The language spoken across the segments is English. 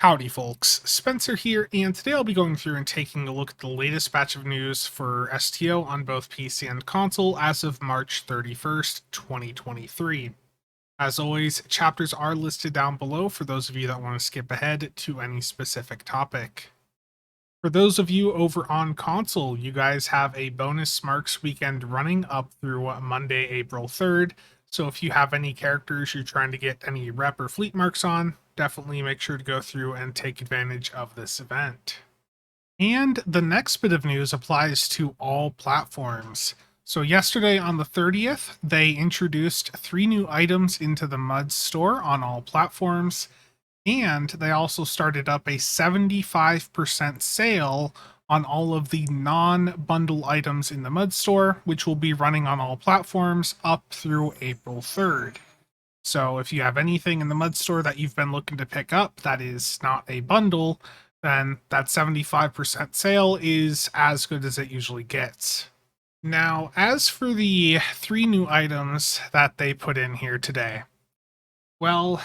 Howdy folks, Spencer here, and today I'll be going through and taking a look at the latest batch of news for STO on both PC and console as of March 31st, 2023. As always, chapters are listed down below for those of you that want to skip ahead to any specific topic. For those of you over on console, you guys have a bonus Marks weekend running up through Monday, April 3rd. So if you have any characters you're trying to get any rep or fleet marks on, definitely make sure to go through and take advantage of this event. And the next bit of news applies to all platforms. So yesterday on the 30th, they introduced 3 new items into the MUD store on all platforms. And they also started up a 75% sale on all of the non-bundle items in the MUD store, which will be running on all platforms up through April 3rd. So if you have anything in the MUD store that you've been looking to pick up that is not a bundle, then that 75% sale is as good as it usually gets. Now, as for the 3 new items that they put in here today, well,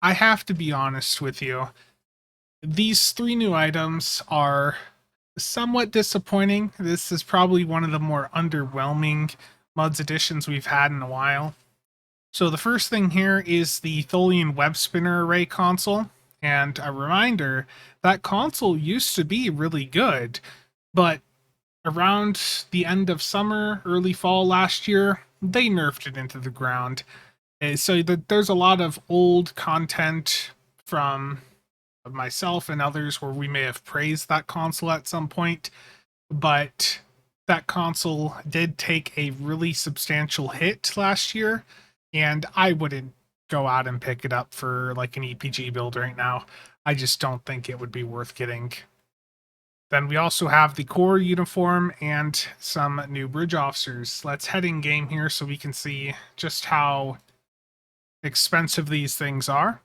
I have to be honest with you. These 3 new items are somewhat disappointing. This is probably one of the more underwhelming MUDs editions we've had in a while. So the first thing here is the Tholian Web Spinner Array console. And a reminder, that console used to be really good, but around the end of summer, early fall last year, they nerfed it into the ground. So there's a lot of old content from myself and others where we may have praised that console at some point, but that console did take a really substantial hit last year, and I wouldn't go out and pick it up for like an EPG build right now. I just don't think it would be worth getting. Then we also have the core uniform and some new bridge officers. Let's head in game here so we can see just how expensive these things are.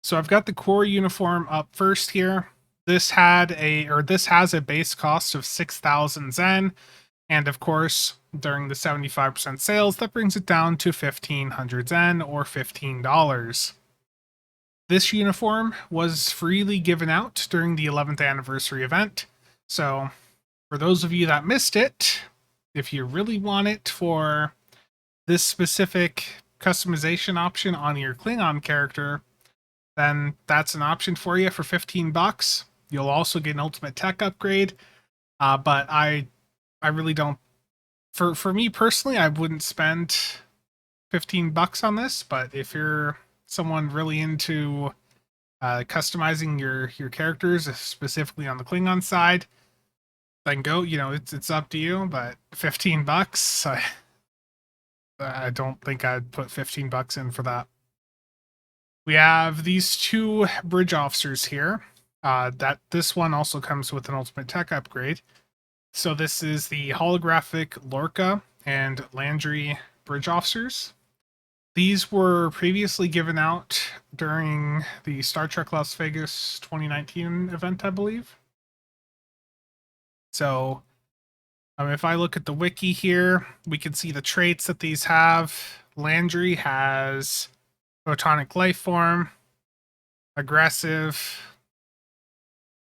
So I've got the core uniform up first here. This has a base cost of 6,000 Zen, and of course, during the 75% sales, that brings it down to 1,500 Zen or $15. This uniform was freely given out during the 11th anniversary event, so for those of you that missed it, if you really want it for this specific customization option on your Klingon character, then that's an option for you for $15. You'll also get an ultimate tech upgrade, but I really don't. For me personally, I wouldn't spend $15 on this. But if you're someone really into customizing your characters, specifically on the Klingon side, then go. It's up to you. But $15, I don't think I'd put $15 in for that. We have these 2 bridge officers here. This one also comes with an ultimate tech upgrade. So this is the holographic Lorca and Landry bridge officers. These were previously given out during the Star Trek Las Vegas 2019 event, I believe. So if I look at the wiki here, we can see the traits that these have. Landry has photonic life form, aggressive,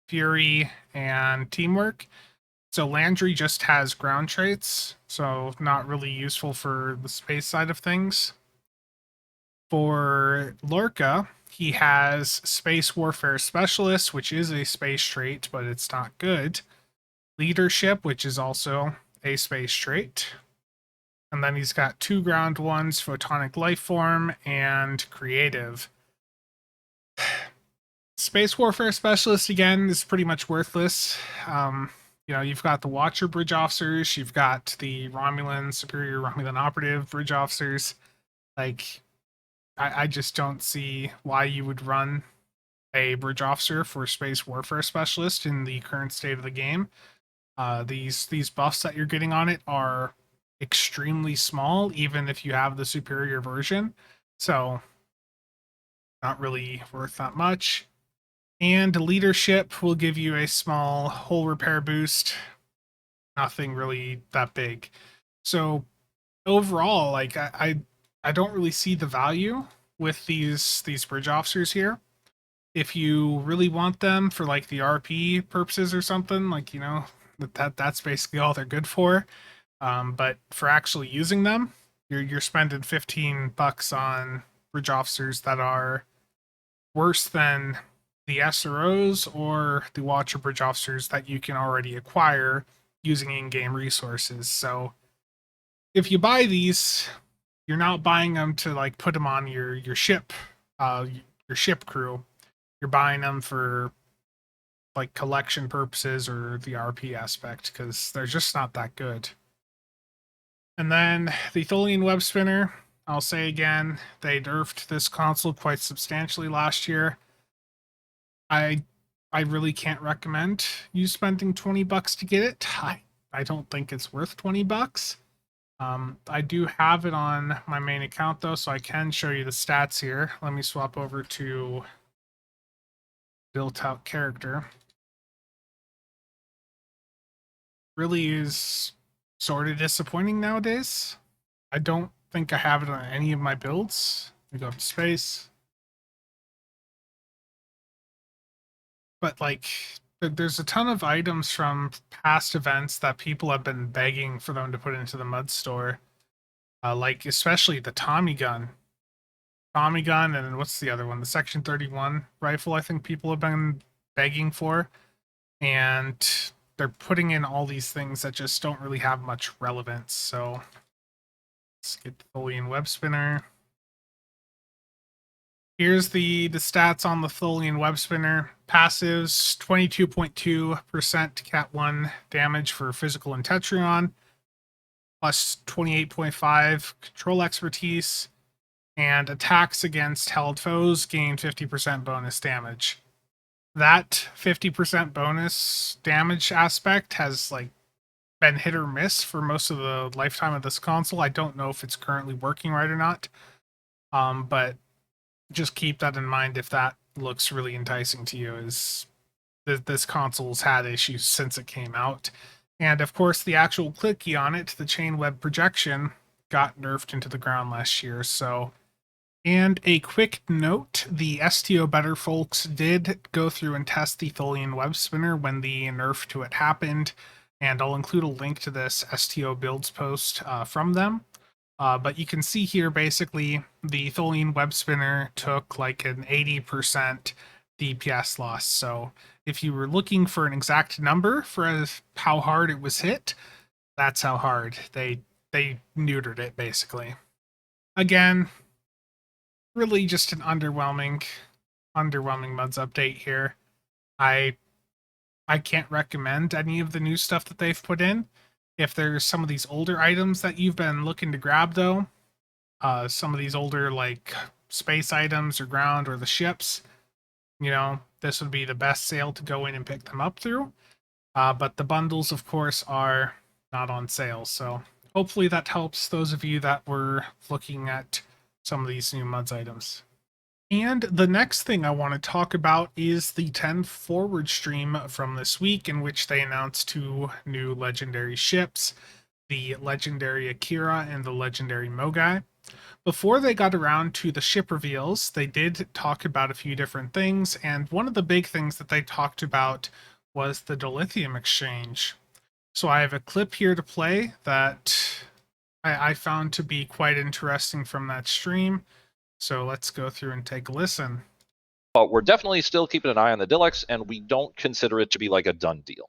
fury, and teamwork. So Landry just has ground traits, so not really useful for the space side of things. For Lorca, he has Space Warfare Specialist, which is a space trait, but it's not good. Leadership, which is also a space trait. And then he's got 2 ground ones, Photonic Life Form and Creative. Space Warfare Specialist, again, is pretty much worthless. You've got the Watcher Bridge Officers, you've got the Superior Romulan Operative Bridge Officers. I just don't see why you would run a Bridge Officer for Space Warfare Specialist in the current state of the game. These buffs that you're getting on it are extremely small, even if you have the superior version. So, not really worth that much. And leadership will give you a small hull repair boost. Nothing really that big. So overall, I don't really see the value with these bridge officers here. if you really want them for like the RP purposes or something, like, you know, that's basically all they're good for. But for actually using them, you're spending $15 on bridge officers that are worse than the SROs or the Watcher bridge officers that you can already acquire using in-game resources. So if you buy these, you're not buying them to like put them on your ship, your ship crew. You're buying them for like collection purposes or the RP aspect because they're just not that good. And then the Tholian Web Spinner, I'll say again, they nerfed this console quite substantially last year. I I really can't recommend you spending $20 to get it. I don't think it's worth $20. I do have it on my main account though, so I can show you the stats here. Let me swap over to built out character. Really is sort of disappointing nowadays. I don't think I have it on any of my builds. We go up to space. But like there's a ton of items from past events that people have been begging for them to put into the mud store. Like especially the Tommy gun. Tommy gun and what's the other one? The Section 31 rifle I think people have been begging for. And they're putting in all these things that just don't really have much relevance. So let's get the Tholian Web Spinner. Here's the stats on the Tholian Web Spinner. Passives, 22.2% Cat 1 damage for physical and Tetrion, plus 28.5 control expertise, and attacks against held foes gain 50% bonus damage. That 50% bonus damage aspect has like been hit or miss for most of the lifetime of this console. I don't know if it's currently working right or not. But just keep that in mind if that looks really enticing to you. Is this console's had issues since it came out, and of course the actual clicky on it, the chain web projection, got nerfed into the ground last year. So, and a quick note, the STO better folks did go through and test the Tholian Web Spinner when the nerf to it happened, and I'll include a link to this STO builds post from them. But you can see here basically the Tholian Web Spinner took like an 80% DPS loss. So if you were looking for an exact number for how hard it was hit, that's how hard they neutered it basically. Again, really just an underwhelming mods update here. I can't recommend any of the new stuff that they've put in. If there's some of these older items that you've been looking to grab though, some of these older like space items or ground or the ships, you know, this would be the best sale to go in and pick them up through. But the bundles, of course, are not on sale. So hopefully that helps those of you that were looking at some of these new mods items. And the next thing I want to talk about is the 10 forward stream from this week, in which they announced 2 new legendary ships, the legendary Akira and the legendary Mogai. Before they got around to the ship reveals, they did talk about a few different things, and one of the big things that they talked about was the dilithium exchange. So I have a clip here to play that I found to be quite interesting from that stream. So let's go through and take a listen. But we're definitely still keeping an eye on the DilEx, and we don't consider it to be like a done deal.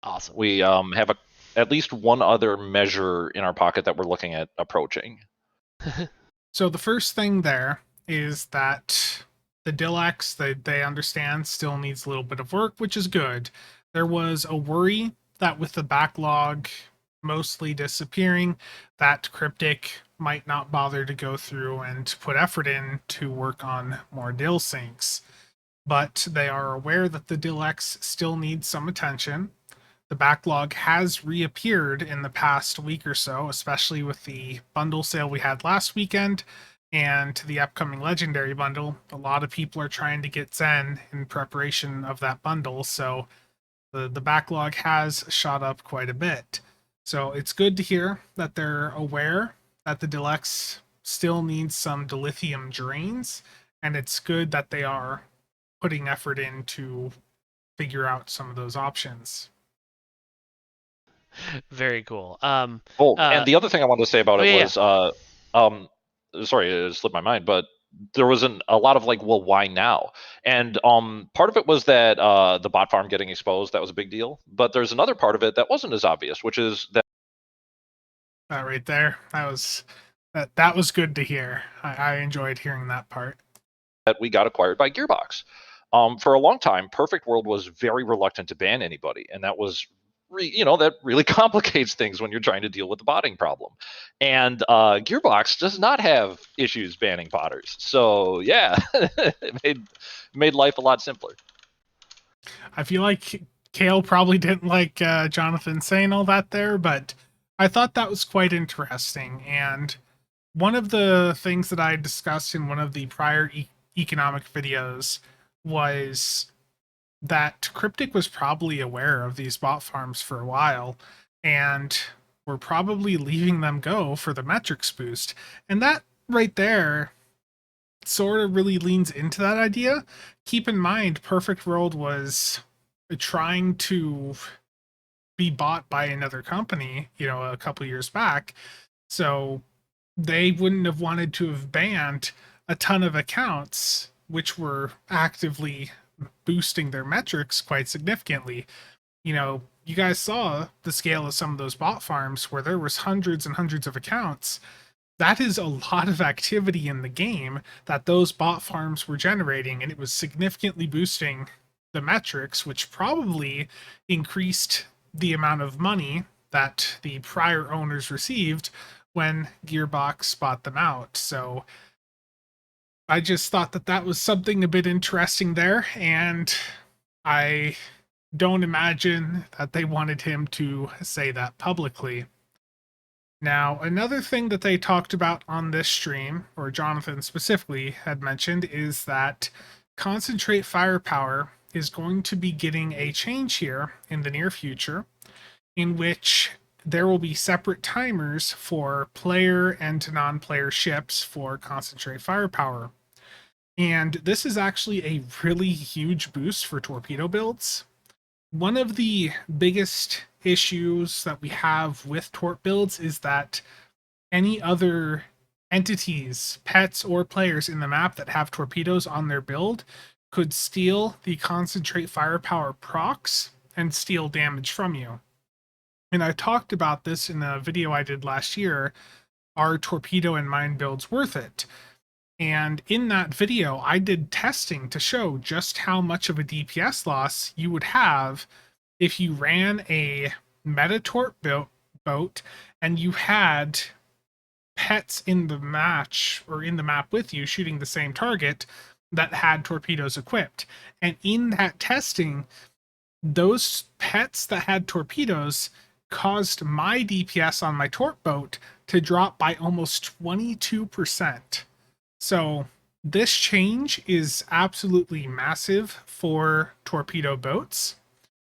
Awesome. We have at least one other measure in our pocket that we're looking at approaching. So the first thing there is that the DilEx, they understand, still needs a little bit of work, which is good. There was a worry that with the backlog mostly disappearing, that Cryptic might not bother to go through and put effort in to work on more DIL syncs. But they are aware that the DilEx still needs some attention. The backlog has reappeared in the past week or so, especially with the bundle sale we had last weekend and the upcoming legendary bundle. A lot of people are trying to get Zen in preparation of that bundle, so the backlog has shot up quite a bit. So it's good to hear that they're aware that the DilEx still needs some dilithium drains, and it's good that they are putting effort in to figure out some of those options. Very cool. And the other thing I wanted to say about it yeah, was, sorry, it slipped my mind, but there was a lot of like, well, why now? And part of it was that the bot farm getting exposed, that was a big deal. But there's another part of it that wasn't as obvious, which is that That right there, that was good to hear. I enjoyed hearing that part. we got acquired by Gearbox. For a long time, Perfect World was very reluctant to ban anybody, and that was that really complicates things when you're trying to deal with the botting problem. And Gearbox does not have issues banning botters, so yeah, it made life a lot simpler. I feel like Kale probably didn't like Jonathan saying all that there, but I thought that was quite interesting. And one of the things that I discussed in one of the prior economic videos was that Cryptic was probably aware of these bot farms for a while and were probably leaving them go for the metrics boost. And that right there sort of really leans into that idea. Keep in mind, Perfect World was trying to be bought by another company, a couple years back. So they wouldn't have wanted to have banned a ton of accounts which were actively boosting their metrics quite significantly. You guys saw the scale of some of those bot farms where there was hundreds and hundreds of accounts. That is a lot of activity in the game that those bot farms were generating, and it was significantly boosting the metrics, which probably increased the amount of money that the prior owners received when Gearbox bought them out. So I just thought that that was something a bit interesting there, and I don't imagine that they wanted him to say that publicly. Now, another thing that they talked about on this stream, or Jonathan specifically had mentioned, is that Concentrate Firepower is going to be getting a change here in the near future, in which there will be separate timers for player and non-player ships for Concentrate Firepower. And this is actually a really huge boost for torpedo builds. One of the biggest issues that we have with Torp builds is that any other entities, pets, or players in the map that have torpedoes on their build could steal the Concentrate Firepower procs and steal damage from you. And I talked about this in a video I did last year. Are torpedo and mine builds worth it? And in that video, I did testing to show just how much of a DPS loss you would have if you ran a meta Torp boat and you had pets in the match or in the map with you shooting the same target that had torpedoes equipped. And in that testing, those pets that had torpedoes caused my DPS on my Torp boat to drop by almost 22%. So this change is absolutely massive for torpedo boats.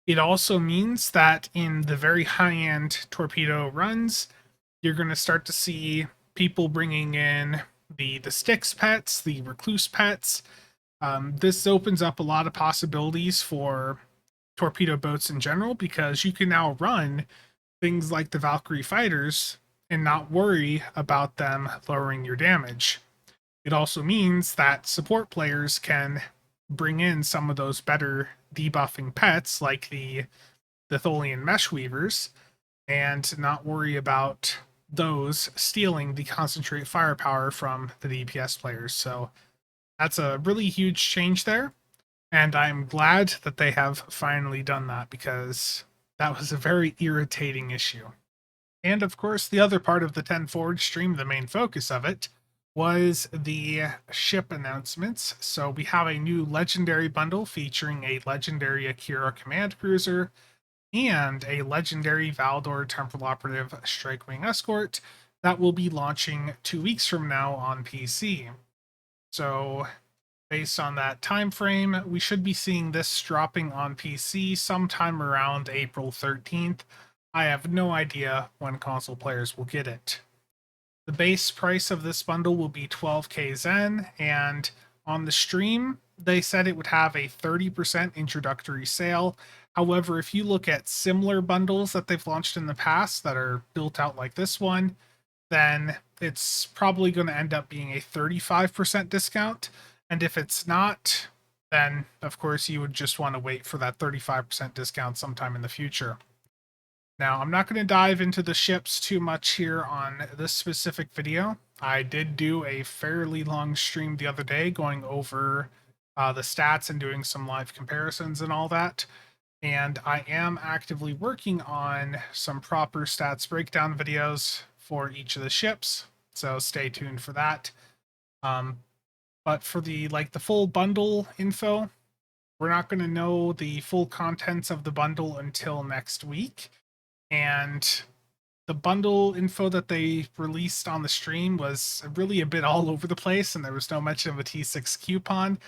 It also means that in the very high-end torpedo runs, you're going to start to see people bringing in the Styx pets, the Recluse pets. This opens up a lot of possibilities for torpedo boats in general because you can now run things like the Valkyrie fighters and not worry about them lowering your damage. It also means that support players can bring in some of those better debuffing pets like the Tholian Mesh Weavers and not worry about those stealing the Concentrate Firepower from the DPS players. So that's a really huge change there. And I'm glad that they have finally done that because that was a very irritating issue. And of course, the other part of the 10 Forge stream, the main focus of it, was the ship announcements. So we have a new legendary bundle featuring a legendary Akira command cruiser and a legendary Valdor Temporal Operative Strike Wing Escort that will be launching 2 weeks from now on PC. So based on that time frame, we should be seeing this dropping on PC sometime around April 13th. I have no idea when console players will get it. The base price of this bundle will be 12k Zen, and on the stream, they said it would have a 30% introductory sale. However, if you look at similar bundles that they've launched in the past that are built out like this one, then it's probably going to end up being a 35% discount. And if it's not, then of course you would just want to wait for that 35% discount sometime in the future. Now, I'm not going to dive into the ships too much here on this specific video. I did do a fairly long stream the other day going over the stats and doing some live comparisons and all that. And I am actively working on some proper stats breakdown videos for each of the ships, so stay tuned for that. But for the full bundle info, we're not going to know the full contents of the bundle until next week. And the bundle info that they released on the stream was really a bit all over the place, and there was no mention of a T6 coupon.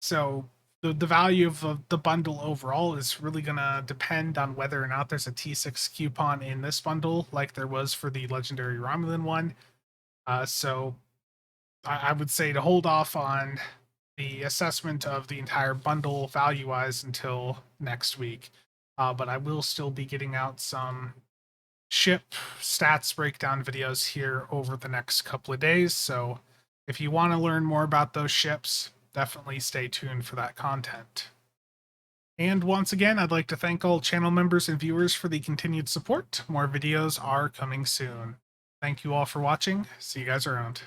So the value of the bundle overall is really going to depend on whether or not there's a T6 coupon in this bundle, like there was for the Legendary Romulan one. So I would say to hold off on the assessment of the entire bundle value-wise until next week. But I will still be getting out some ship stats breakdown videos here over the next couple of days. So if you want to learn more about those ships, definitely stay tuned for that content. And once again, I'd like to thank all channel members and viewers for the continued support. More videos are coming soon. Thank you all for watching. See you guys around.